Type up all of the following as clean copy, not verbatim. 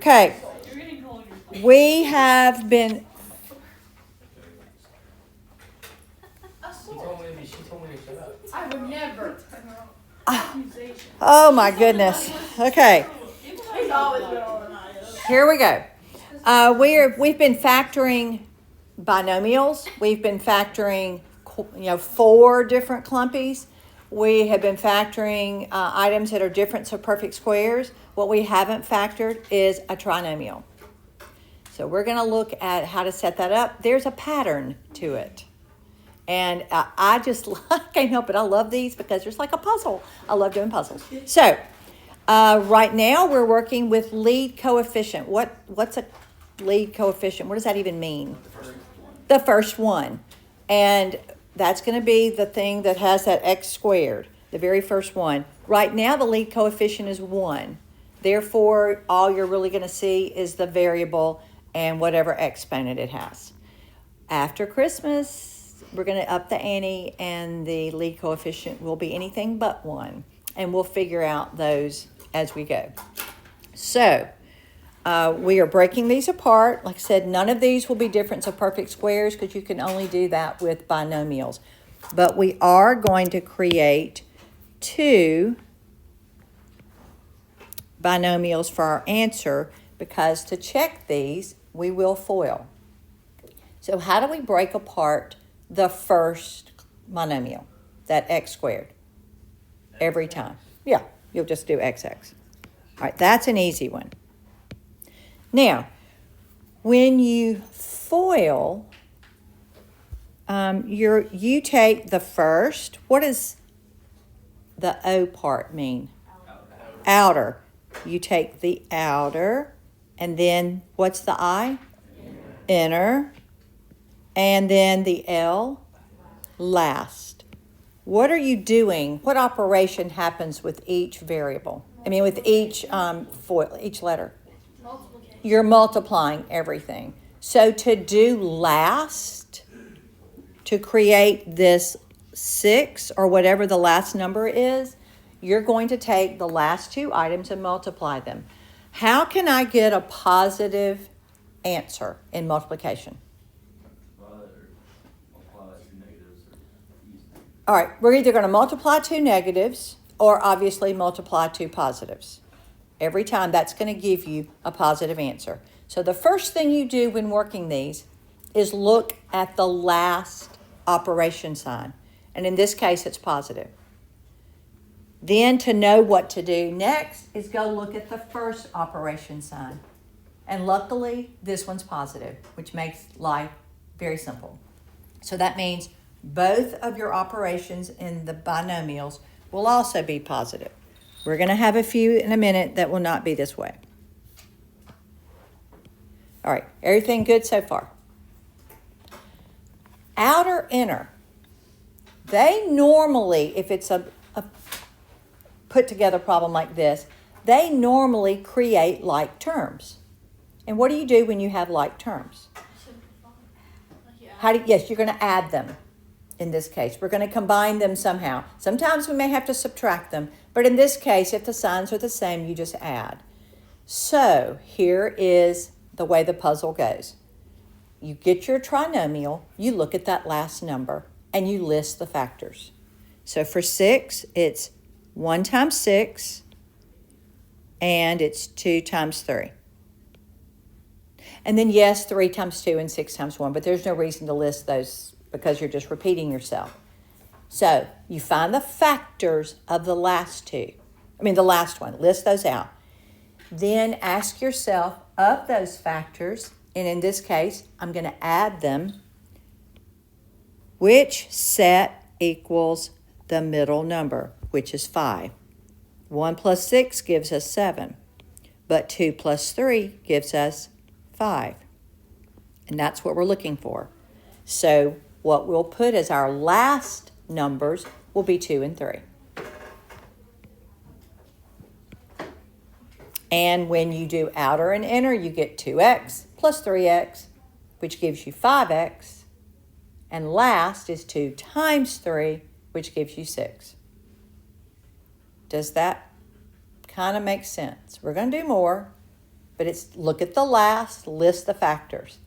Okay. We have been... She told me to shut up. I would never. Oh my goodness. Okay. He's always been on Here we go. We've been factoring binomials. We've been factoring 4 different clumpies. We have been factoring items that are difference of perfect squares. What we haven't factored is a trinomial. So we're going to look at how to set that up. There's a pattern to it. And I just can't help it. I love these because there's like a puzzle. I love doing puzzles. So right now we're working with lead coefficient. What's a lead coefficient? What does that even mean? The first one. And that's going to be the thing that has that x squared, the very first one. Right now the lead coefficient is 1. Therefore, all you're really going to see is the variable and whatever exponent it has. After Christmas, we're going to up the ante, and the lead coefficient will be anything but 1. And we'll figure out those as we go. So, we are breaking these apart. Like I said, none of these will be difference of perfect squares because you can only do that with binomials. But we are going to create 2 binomials for our answer, because to check these, we will FOIL. So how do we break apart the first binomial, that x squared? Every time. Yeah, you'll just do XX. All right, that's an easy one. Now, when you FOIL, you take the first. What does the O part mean? Outer. You take the outer, and then what's the I? Inner. And then the L, last. What are you doing? What operation happens with each variable? I mean, with each FOIL, each letter? Multiplication. You're multiplying everything. So to do last, to create this 6 or whatever the last number is, you're going to take the last 2 items and multiply them. How can I get a positive answer in multiplication? All right, we're either going to multiply 2 negatives or obviously multiply 2 positives. Every time that's going to give you a positive answer. So the first thing you do when working these is look at the last operation sign. And in this case, it's positive. Then to know what to do next is go look at the first operation sign. And luckily, this one's positive, which makes life very simple. So that means both of your operations in the binomials will also be positive. We're going to have a few in a minute that will not be this way. All right, everything good so far? Outer, inner. They normally, if it's a put together problem like this, they normally create like terms. And what do you do when you have like terms? Yes, you're going to add them. In this case, we're going to combine them somehow. Sometimes we may have to subtract them, but in this case, if the signs are the same, you just add. So here is the way the puzzle goes. You get your trinomial, you look at that last number, and you list the factors. So for 6, it's 1 times 6, and it's 2 times 3. And then, yes, 3 times 2 and 6 times 1, but there's no reason to list those because you're just repeating yourself. So you find the factors of the last one. List those out. Then ask yourself, of those factors, and in this case, I'm going to add them, which set equals the middle number, which is 5. 1 plus 6 gives us 7, but 2 plus 3 gives us 5. And that's what we're looking for. So what we'll put as our last numbers will be 2 and 3. And when you do outer and inner, you get 2x plus 3x, which gives you 5x. And last is 2 times 3, which gives you 6. Does that kind of make sense? We're going to do more, but it's look at the last, list the factors.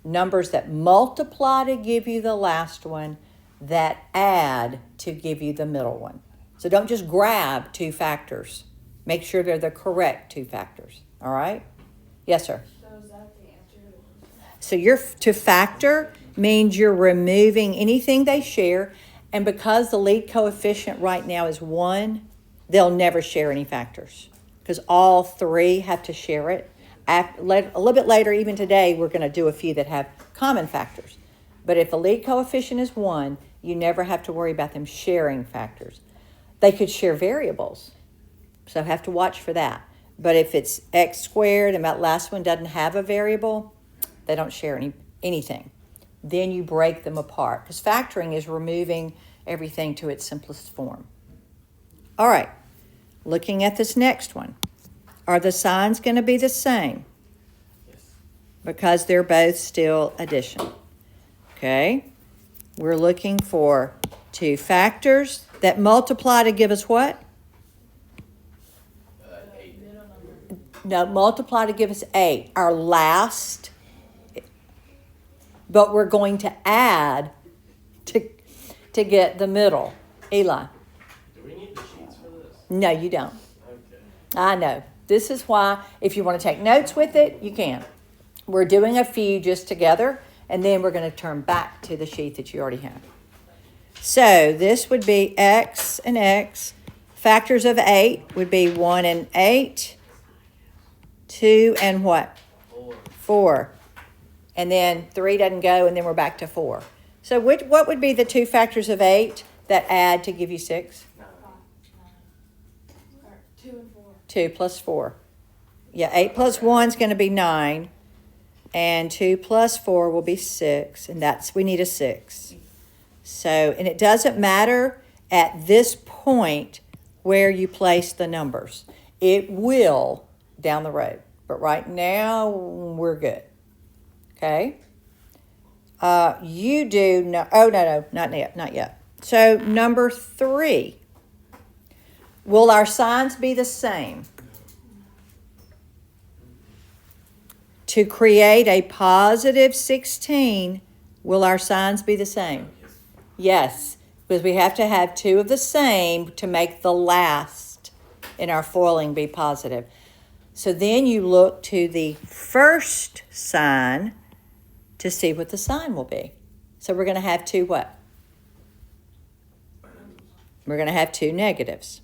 Numbers that multiply to give you the last one, that add to give you the middle one. So don't just grab two factors. Make sure they're the correct two factors. All right? Yes, sir. So is that the answer? So to factor means you're removing anything they share. And because the lead coefficient right now is 1, they'll never share any factors because all three have to share it. A little bit later, even today, we're going to do a few that have common factors. But if the lead coefficient is 1, you never have to worry about them sharing factors. They could share variables, so have to watch for that. But if it's x squared and that last one doesn't have a variable, they don't share anything. Then you break them apart because factoring is removing everything to its simplest form. All right, looking at this next one. Are the signs going to be the same? Yes. Because they're both still addition. Okay, we're looking for two factors that multiply to give us what? 8. No, multiply to give us 8, our last. But we're going to add to get the middle. Eli. Do we need the sheets for this? No, you don't. Okay. I know. This is why, if you want to take notes with it, you can. We're doing a few just together, and then we're going to turn back to the sheet that you already have. So this would be x and x. Factors of 8 would be 1 and 8, 2 and what? 4. 4. And then 3 doesn't go, and then we're back to 4. So what would be the two factors of 8 that add to give you 6? 9. 2 and 4. 2 plus 4. Yeah, 8 plus 1 is going to be 9. And 2 plus 4 will be 6. And we need a 6. So, and it doesn't matter at this point where you place the numbers. It will down the road. But right now, we're good. Okay? You do, no, oh, no, not yet. So, number 3. Will our signs be the same? To create a positive 16, will our signs be the same? Yes, because we have to have two of the same to make the last in our foiling be positive. So then you look to the first sign to see what the sign will be. So we're going to have two what? We're going to have two negatives.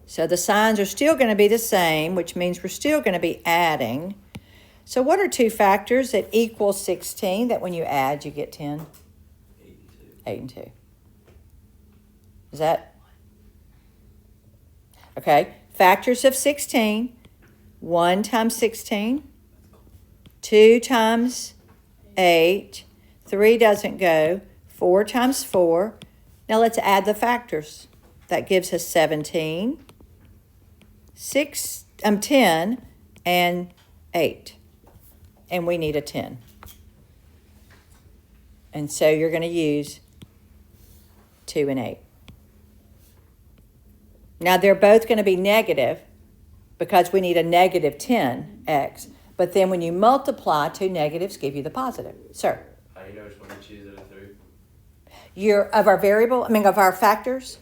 So the signs are still going to be the same, which means we're still going to be adding. So what are two factors that equal 16 that when you add you get 10? 8 and 2. Is that? Okay. Factors of 16. 1 times 16. 2 times 8. 3 doesn't go. 4 times 4. Now let's add the factors. That gives us 17, 10, and 8. And we need a 10. And so you're going to use 2 and 8. Now they're both going to be negative because we need a negative 10x. But then when you multiply, two negatives give you the positive. Sir? How do you know which one to choose out of 3? Of our factors,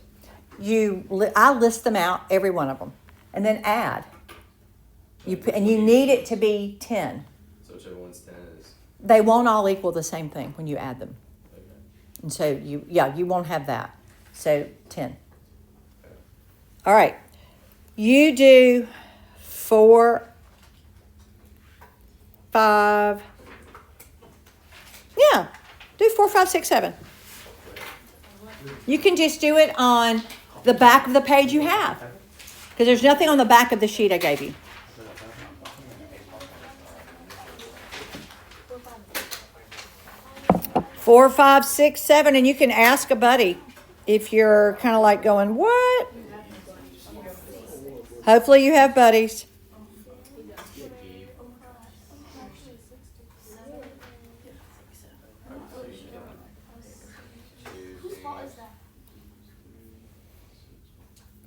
I list them out, every one of them, and then add. And you need it to be 10. So whichever one's 10 is. They won't all equal the same thing when you add them. Okay. And so you won't have that. So 10. All right. You do 4, 5. Yeah. Do 4, 5, 6, 7. You can just do it on the back of the page you have. Because there's nothing on the back of the sheet I gave you. Four, 5, 6, 7, and you can ask a buddy if you're kind of like going, what? Hopefully you have buddies.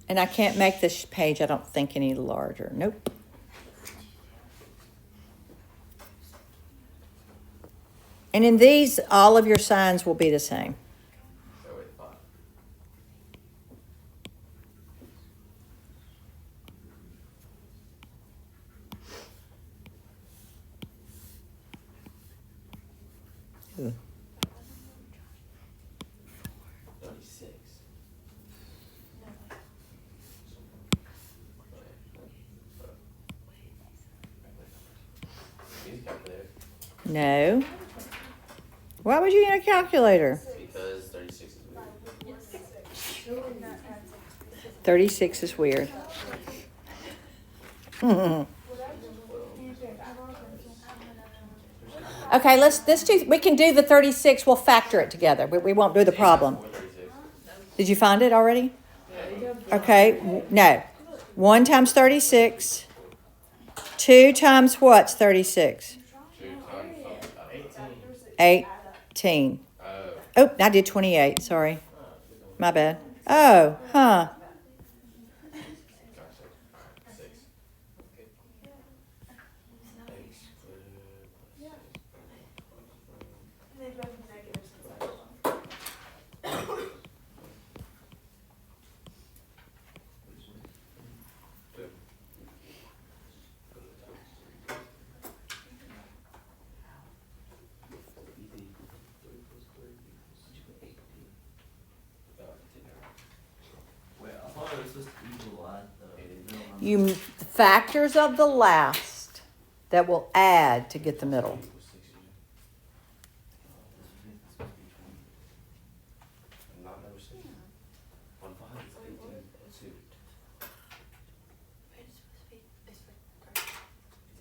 And I can't make this page, I don't think, any larger. Nope. And in these, all of your signs will be the same. So wait, 5. Ooh. 36. Use a calculator. No. Why would you need a calculator? Because 36 is weird. 36 is weird. Okay, let's do, we can do the 36, we'll factor it together. We won't do the problem. 36. Did you find it already? Okay, no. 1 times 36. 2 times what's 36? 2 times 18. 18. Oh. Oh, I did 28, sorry. My bad. Oh, huh. Gotcha. 6. Okay. X squared plus 6. Wait, I thought it was supposed to equal a lot, though. You factors of the last that will add to get the middle. Not number 6. On 5, it's 18. Let's see. It's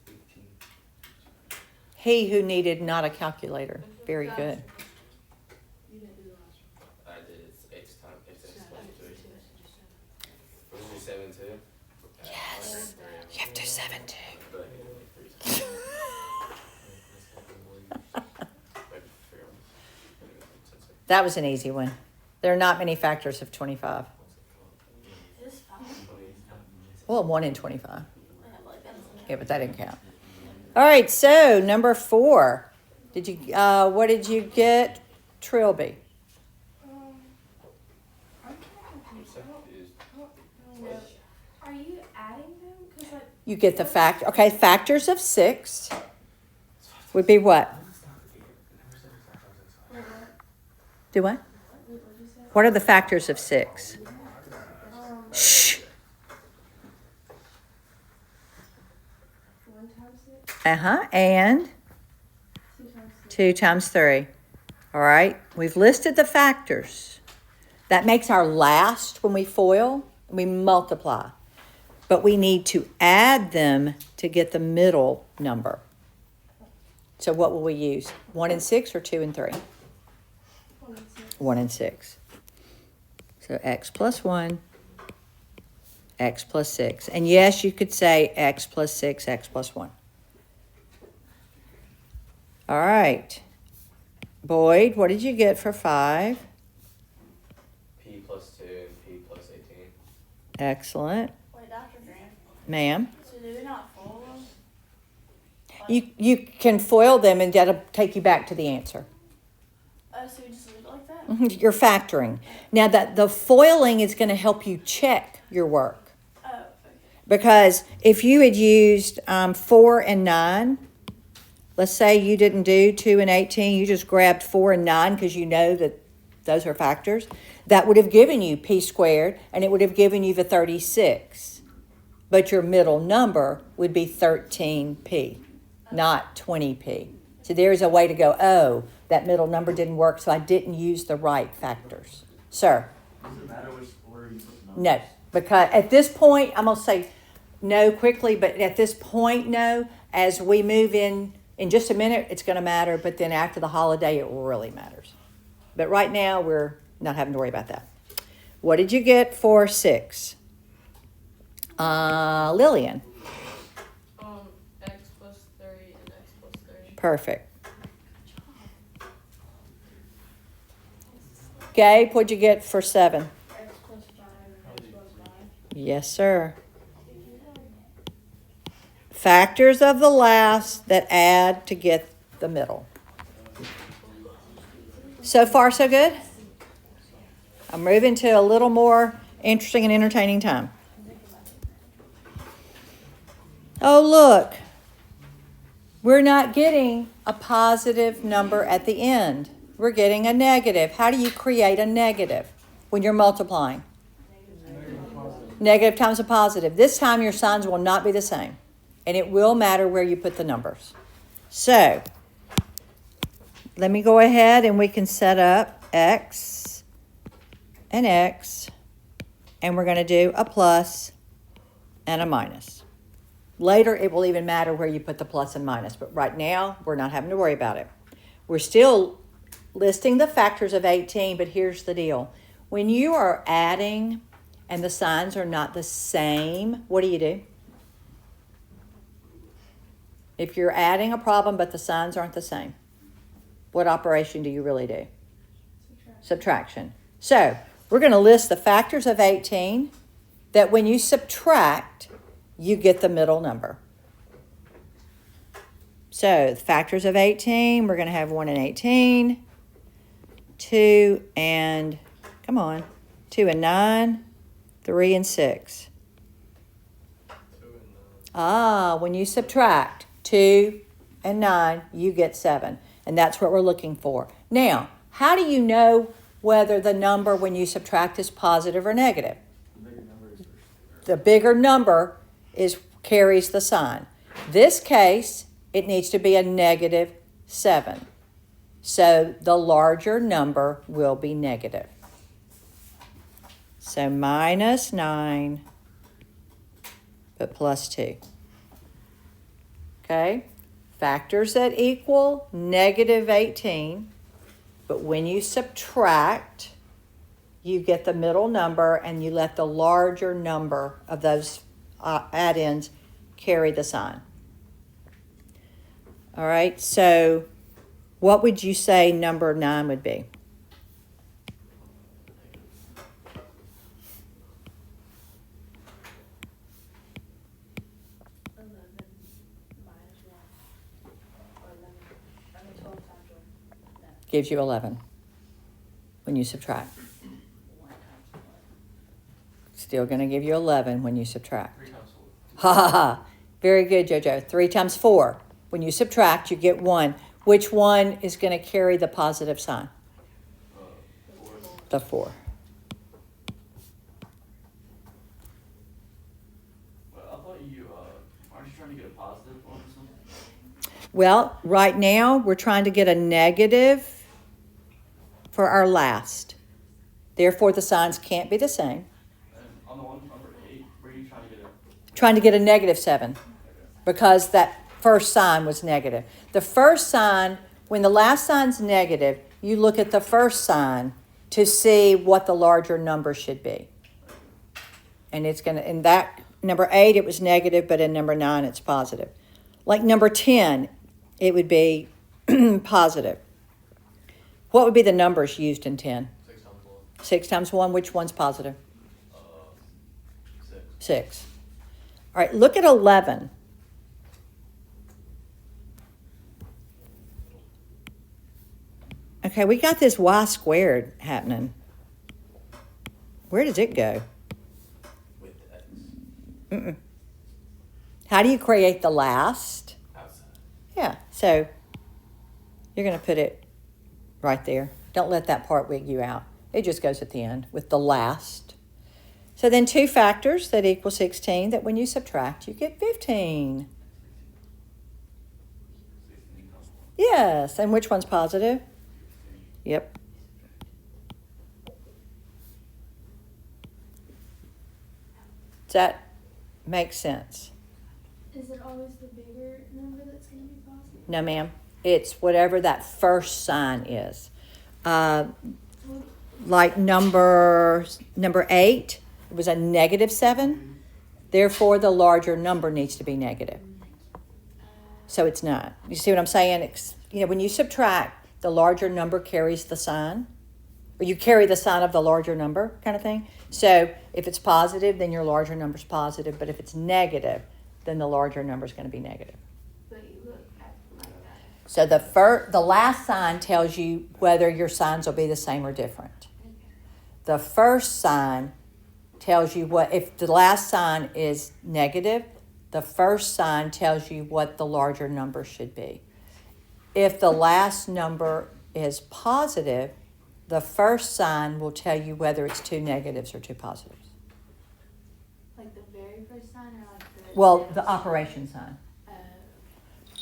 18. He who needed not a calculator. Very good. You didn't do the last one. I did. It's x times x plus 3. Was it 7 too? Yes. You have to do 7 too. But I did like 3 times. That was an easy one. There are not many factors of 25. This fine. Well, 1 in 25. Yeah, but that didn't count. All right, so number 4. Did you? What did you get, Trilby? I'm kind of confused. I don't know. Are you adding them? Because like. You get the Okay, factors of 6 would be what? Do what? What are the factors of 6? Shh. 1 times 6, And 2 times 6. 2 times 3. All right, we've listed the factors. That makes our last when we FOIL, we multiply. But we need to add them to get the middle number. So what will we use? 1 and 6 or 2 and 3? 1 and 6. 1 and 6. So x plus 1, x plus 6. And yes, you could say x plus 6, x plus 1. All right. Boyd, what did you get for 5? P plus 2 and P plus 18. Excellent. Wait, Dr. Grant, Ma'am. so do we not fold them? You can FOIL them and that'll take you back to the answer. Oh, so we just leave it like that? You're factoring. Now that the FOILing is going to help you check your work. Oh, okay. Because if you had used 4 and 9, let's say you didn't do 2 and 18, you just grabbed 4 and 9 because you know that those are factors, that would have given you p squared and it would have given you the 36. But your middle number would be 13p, not 20p. So there's a way to go, oh, that middle number didn't work, so I didn't use the right factors. Sir? Does it matter which order you put numbers? No, because at this point, I'm going to say no quickly, but at this point, no. As we move in just a minute, it's going to matter, but then after the holiday, it really matters. But right now, we're not having to worry about that. What did you get for 6? Lillian. X plus 3 and X plus 3. Perfect. Gabe, what'd you get for 7? X plus 5 and X plus 5. Yes, sir. Factors of the last that add to get the middle. So far, so good? I'm moving to a little more interesting and entertaining time. Oh, look. We're not getting a positive number at the end. We're getting a negative. How do you create a negative when you're multiplying? Negative times a positive. This time your signs will not be the same. And it will matter where you put the numbers. So, let me go ahead and we can set up X and X. And we're going to do a plus and a minus. Later, it will even matter where you put the plus and minus. But right now, we're not having to worry about it. We're still listing the factors of 18, but here's the deal. When you are adding and the signs are not the same, what do? If you're adding a problem but the signs aren't the same, what operation do you really do? Subtraction. So, we're going to list the factors of 18 that when you subtract, you get the middle number. So, the factors of 18, we're going to have 1 and 18, 2 and, 2 and 9, 3 and 6. 2 and 9. When you subtract 2 and 9, you get 7. And that's what we're looking for. Now, how do you know whether the number when you subtract is positive or negative? The bigger number carries the sign. This case, it needs to be a negative 7. So the larger number will be negative. So minus 9, but plus 2. Okay? Factors that equal negative 18. But when you subtract, you get the middle number and you let the larger number of those add-ins carry the sign. All right, so what would you say number 9 would be? Gives you 11 when you subtract. Still going to give you 11 when you subtract. 3 times Ha 4. ha ha. Very good, Jojo. 3 times 4. When you subtract, you get 1. Which one is going to carry the positive sign? 4. The 4. Well, I thought aren't you trying to get a positive one or something? Well, right now, we're trying to get a negative for our last. Therefore, the signs can't be the same. And on the one number 8, where are you trying to get a? Trying to get a negative 7 because that first sign was negative. The first sign, when the last sign's negative, you look at the first sign to see what the larger number should be. And it's going to, in that number 8, it was negative, but in number 9, it's positive. Like number 10, it would be positive. What would be the numbers used in 10? 6 times 1. 6 times 1, which one's positive? 6. 6. All right, look at 11. Okay, we got this y squared happening. Where does it go? With X. Mm-mm. How do you create the last? Outside. Yeah, so you're going to put it right there. Don't let that part wig you out. It just goes at the end with the last. So then 2 factors that equal 16 that when you subtract, you get 15. 16 times 1. Yes, and which one's positive? Yep. Does that make sense? Is it always the bigger number that's going to be positive? No, ma'am. It's whatever that first sign is. Like number 8, it was a negative 7. Therefore, the larger number needs to be negative. So it's not. You see what I'm saying? When you subtract, the larger number carries the sign. Or you carry the sign of the larger number kind of thing. So if it's positive, then your larger number's positive. But if it's negative, then the larger number's going to be negative. But you look at like that. So the last sign tells you whether your signs will be the same or different. The first sign tells you what, if the last sign is negative, the first sign tells you what the larger number should be. If the last number is positive, the first sign will tell you whether it's two negatives or two positives. Like the very first sign or like the... Well, the operation sign.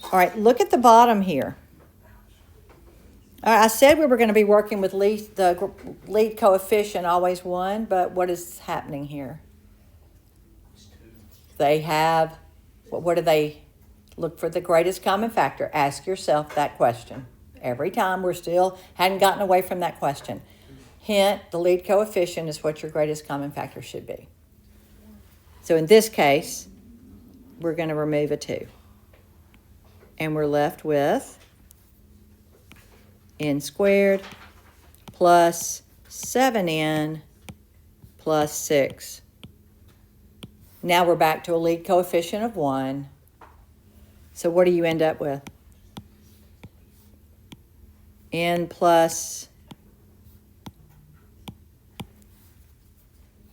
All right, look at the bottom here. I said we were going to be working with the lead coefficient, always 1, but what is happening here? They have, what do they look for? The greatest common factor. Ask yourself that question. Every time hadn't gotten away from that question. Hint, the lead coefficient is what your greatest common factor should be. So in this case, we're going to remove a 2. And we're left with n squared plus 7n plus 6. Now we're back to a lead coefficient of 1. So what do you end up with? N plus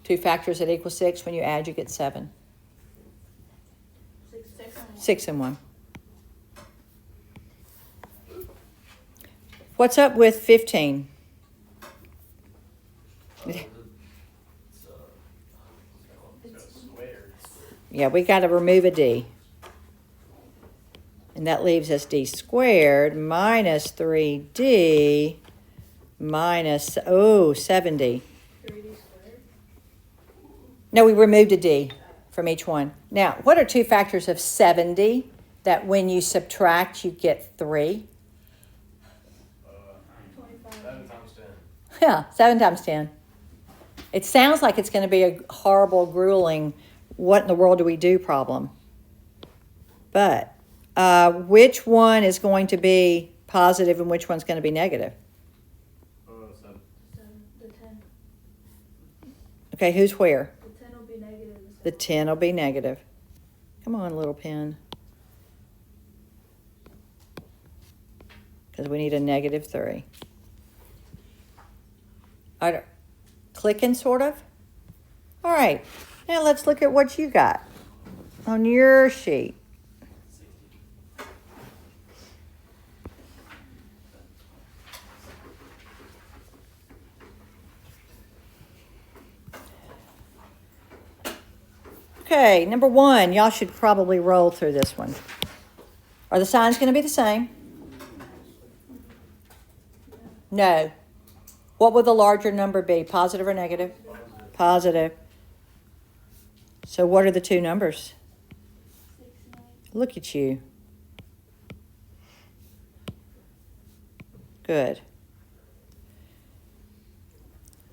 2 factors that equal 6. When you add, you get 7. 6 and 1. What's up with 15? It's Squared. Yeah, we got to remove a d. And that leaves us d squared minus 3d minus, 70. 3D squared. No, we removed a d from each one. Now, what are 2 factors of 70 that when you subtract, you get 3? 7 times 10. Yeah, 7 times 10. It sounds like it's going to be a horrible, grueling, what in the world do we do problem. But which one is going to be positive and which one's going to be negative? 7. The 10. Okay, who's where? The 10 will be negative. The 10 will be negative. Come on, little pen. Because we need a negative 3. All right, clicking, sort of? All right, now let's look at what you got on your sheet. Okay, number 1, y'all should probably roll through this one. Are the signs going to be the same? No. What will the larger number be, positive or negative? Positive. So what are the 2 numbers? 6 and 8. Look at you. Good.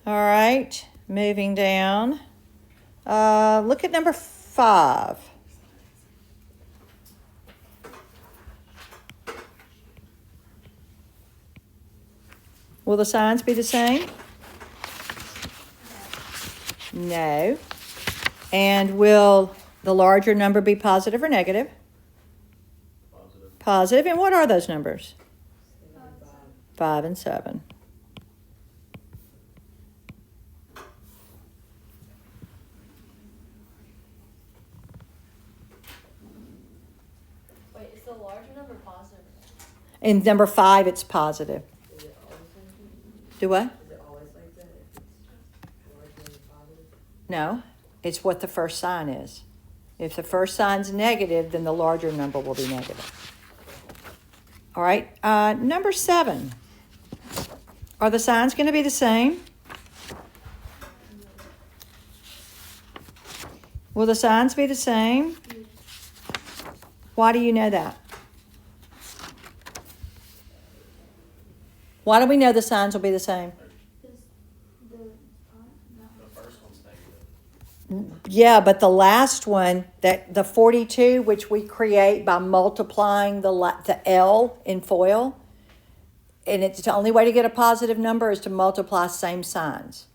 All right, moving down. Look at number 5. Will the signs be the same? No. And will the larger number be positive or negative? Positive. Positive. And what are those numbers? 5 and 7. Wait, is the larger number positive? In number 5, it's positive. Is it always like that? Do what? Is it always like that? If it's largely positive? No. It's what the first sign is. If the first sign's negative, then the larger number will be negative. All right. Number 7. Are the signs going to be the same? Will the signs be the same? Why do you know that? Why do we know the signs will be the same? Is the The first one's negative. Yeah, but the last one, that the 42, which we create by multiplying the L in FOIL, and it's the only way to get a positive number is to multiply same signs.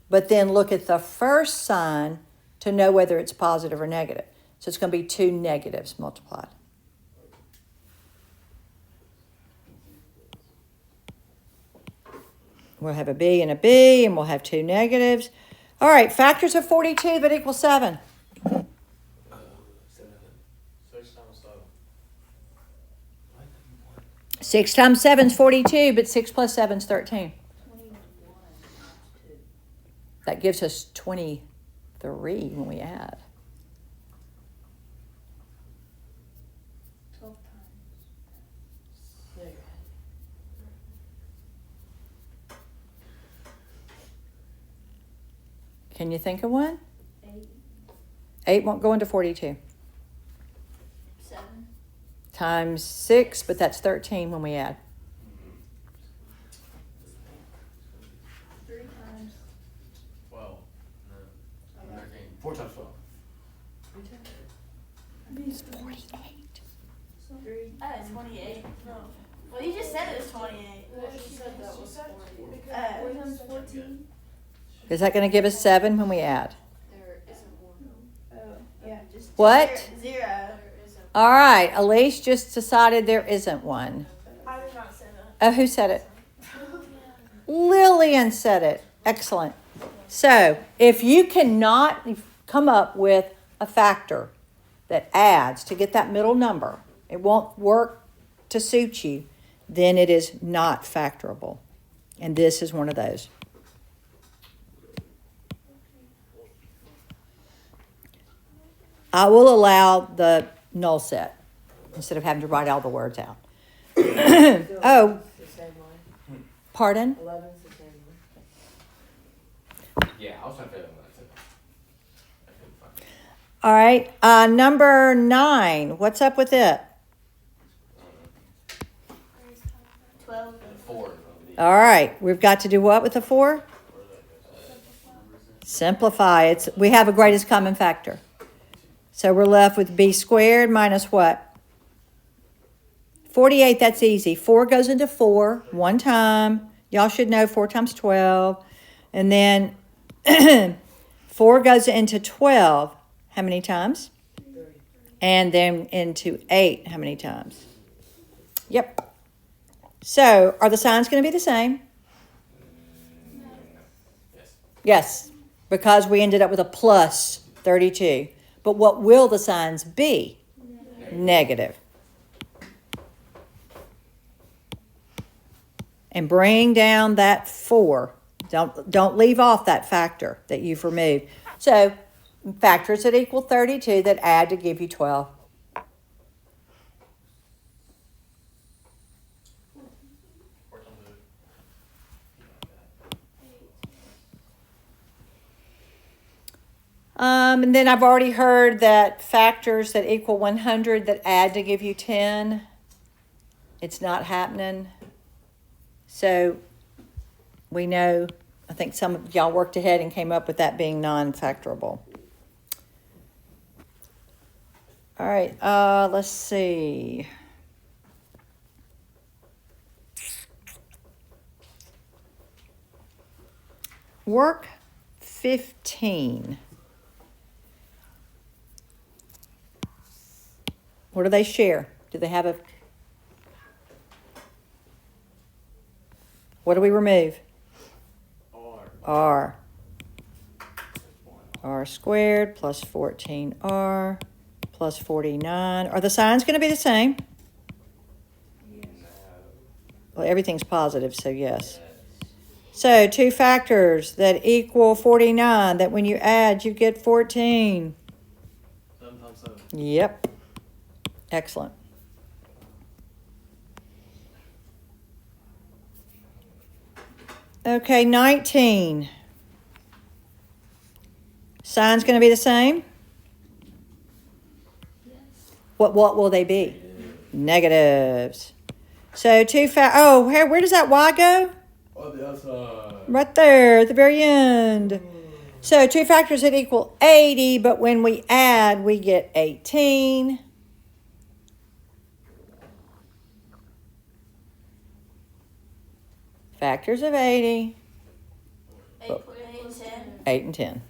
But then look at the first sign to know whether it's positive or negative. So it's going to be 2 negatives multiplied. We'll have a B and a B, and we'll have two negatives. All right, factors of 42 that equal 7. 7. 6 times 7. 6 times 7 is 42, but 6 plus 7 is 13. 21 times 2. That gives us 23 when we add. 12 times. There you Can you think of one? 8. 8 won't go into 42. 7. Times 6, but that's 13 when we add. 3 times. 12. No. 13. 4 times 12. It's 48. 3. Oh, it's 28. No. Well, you just said it was 28. Well, she said that was 40. 4 times 14. Is that going to give us 7 when we add? There isn't one. Oh, yeah. Just What? 0. There isn't. All right, Elise just decided there isn't one. I did not say that. Oh, who said it? Lillian said it. Excellent. So, if you cannot come up with a factor that adds to get that middle number, it won't work to suit you, then it is not factorable. And this is one of those. I will allow the null set instead of having to write all the words out. Oh, The same way. pardon? 11's the same way. Yeah, I was trying to figure that too. I couldn't find it. All right, number 9. What's up with it? 12. 4. All right, we've got to do what with the 4? Simplify. We have a greatest common factor. So we're left with b squared minus what? 48, that's easy. 4 goes into 4 one time. Y'all should know 4 times 12. And then 4 goes into 12. How many times? 30. And then into 8. How many times? Yep. So are the signs going to be the same? Yes. Yes, because we ended up with a plus 32. But what will the signs be? Negative. And bring down that 4. Don't leave off that factor that you've removed. So factors that equal 32 that add to give you 12. And then I've already heard that factors that equal 100 that add to give you 10, it's not happening. So we know, I think some of y'all worked ahead and came up with that being non-factorable. All right, let's see. Work 15. What do they share? Do they have a... What do we remove? R. R squared plus 14R plus 49. Are the signs going to be the same? Well, everything's positive, so yes. So 2 factors that equal 49, that when you add, you get 14. 7 times 7. Yep. Excellent. Okay, 19. Sign's going to be the same? Yes. What will they be? Negatives. So where does that y go? On the outside. Right there at the very end. So 2 factors that equal 80, but when we add, we get 18. Factors of 80, 8 and 10. 8 and 10.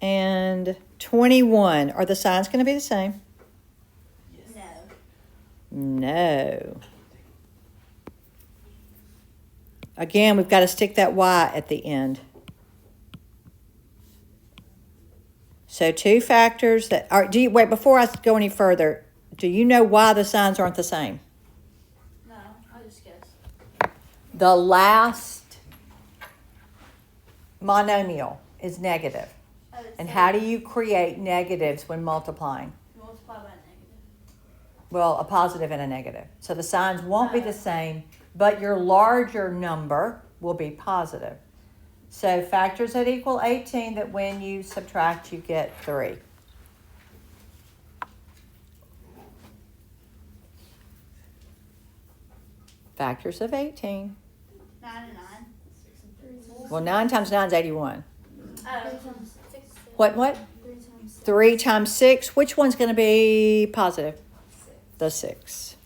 And 21. Are the signs going to be the same? No. No. Again, we've got to stick that y at the end. So two factors that are, wait, before I go any further, do you know why the signs aren't the same? No, I just guess. The last monomial is negative. Oh, it's And like how do you create negatives when multiplying? multiply by negative. Well, a positive and a negative. So the signs won't be the same, but your larger number will be positive. So factors that equal 18 that when you subtract, you get 3. Factors of 18. 9 and 9. Well, 9 times 9 is 81. Oh, 6. What? 3 times 6. 3 times 6. Which one's going to be positive? The 6.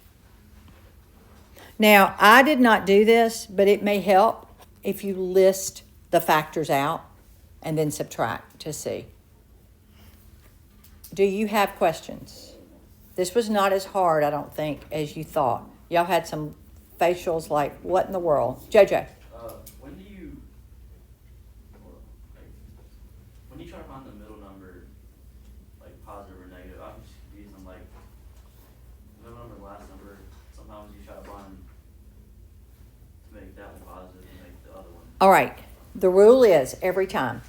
Now, I did not do this, but it may help if you list the factors out and then subtract to see. Do you have questions? This was not as hard, I don't think, as you thought. Y'all had some facials like, what in the world? JoJo. When do you, like, when you try to find the middle number, like positive or negative, I'm just confused. I'm like, the middle number, the last number, sometimes you try to find to make that one positive and make the other one. All right. The rule is every time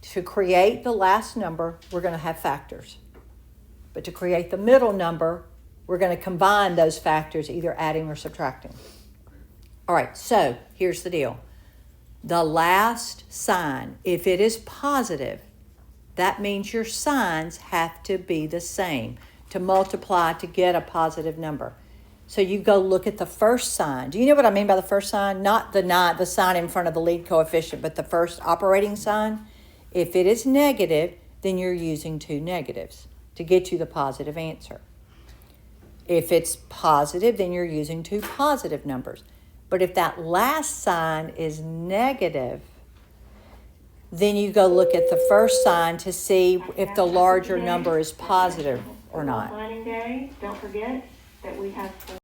to create the last number, we're going to have factors. But to create the middle number, we're going to combine those factors, either adding or subtracting. All right, so here's the deal. The last sign, if it is positive, that means your signs have to be the same to multiply to get a positive number. So you go look at the first sign. Do you know what I mean by the first sign? Not the sign in front of the lead coefficient, but the first operating sign. If it is negative, then you're using 2 negatives to get you the positive answer. If it's positive, then you're using 2 positive numbers. But if that last sign is negative, then you go look at the first sign to see if the larger number is positive or not. Signing day, don't forget that we have